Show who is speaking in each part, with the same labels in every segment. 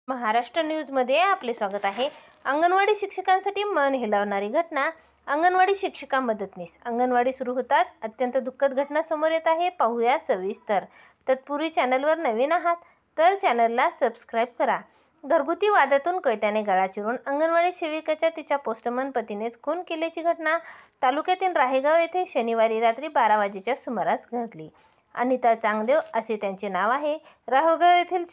Speaker 1: महाराष्ट्र न्यूजमध्ये आपले स्वागत आहे। अंगणवाडी शिक्षकांसाठी मन हेलावणारी घटना। अंगणवाडी शिक्षिका मदतनीस। अंगणवाडी सुरू होताच अत्यंत दुःखद घटना समोर येत आहे। पाहूया सविस्तर। तत्पूर्वी चॅनलवर नवीन आहात तर चॅनलला सबस्क्राईब करा। घरगुती वादातून कैत्याने गळा चिरून अंगणवाडी सेविकाच्या तिच्या पोस्टमन पतीनेच खून केल्याची घटना तालुक्यातील राहेगाव येथे शनिवारी रात्री 12 वाजेच्या सुमारास घडली। अनिता चांगदेव असे त्यांचे नाव आहे। राहेगाव येथील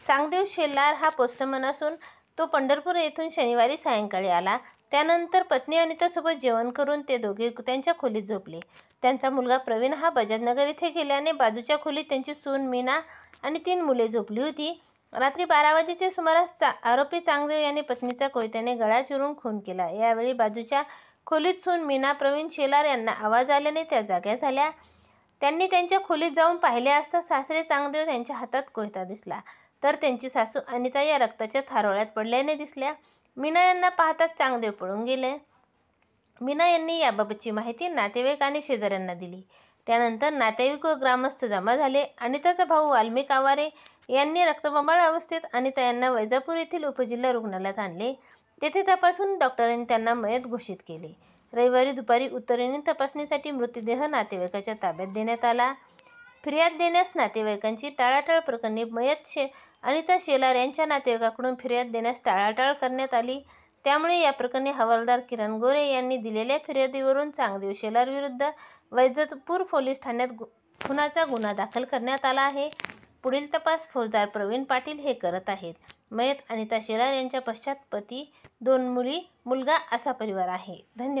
Speaker 1: चांगदेव शेलार हा पोस्टमन असून तो पंढरपूर येथून शनिवारी सायंकाळी आला। त्यानंतर पत्नी अनितासोबत जेवण करून ते दोघे त्यांच्या खोलीत झोपले। त्यांचा मुलगा प्रवीण हा बजाजनगर येथे गेल्याने बाजूच्या खोलीत त्यांची सून मीना आणि 3 मुले झोपली होती। रात्री 12 वाजेच्या सुमारास आरोपी चांगदेव यांनी पत्नीचा कोयत्याने गळा चिरून खून केला। यावेळी बाजूच्या खोलीत सून मीना प्रवीण शेलार यांना आवाज आल्याने त्या जाग्या झाल्या। त्यांनी त्यांच्या खोलीत जाऊन पाहिले असता सासरे चांगदेव यांच्या हातात कोयता दिसला, तर त्यांची सासू अनिता या रक्ताच्या थारोळ्यात पडल्याने दिसल्या। मीना यांना पाहताच चांगदेव पळून गेले। मीना यांनी याबाबतची माहिती नातेवाईक आणि शेजाऱ्यांना दिली। त्यानंतर नातेवाईक व ग्रामस्थ जमा झाले। अनिताचा भाऊ वाल्मिक आवारे यांनी रक्तबंबाळ अवस्थेत अनिता यांना वैजापूर येथील उपजिल्हा रुग्णालयात आणले। तेथे तपासून डॉक्टरांनी त्यांना मयत घोषित केले। रविवारी दुपारी उत्तरेने तपासणीसाठी मृतदेह नातेवाईकाच्या ताब्यात देण्यात आला। फिर्याद देण्यास नातेवाईकांची टाळाटाळ प्रकरणी मयत अनिता शेलार यांच्या नातेवाईकांकडून फिर्याद देण्यास टाळाटाळ करण्यात आली। त्यामुळे या प्रकरणी हवालदार किरण गोरे यांनी दिलेल्या फिर्यादीवरून चांगदेव शेलार विरुद्ध वैजापूर पोलीस ठाण्यात खुनाचा गुन्हा दाखल करण्यात आला आहे। पुढील तपास फौजदार प्रवीण पाटील हे करत आहेत। मयत अनिता शेलार यांच्या पश्चात पती, 2 मुली, मुलगा असा परिवार आहे। धन्यवाद।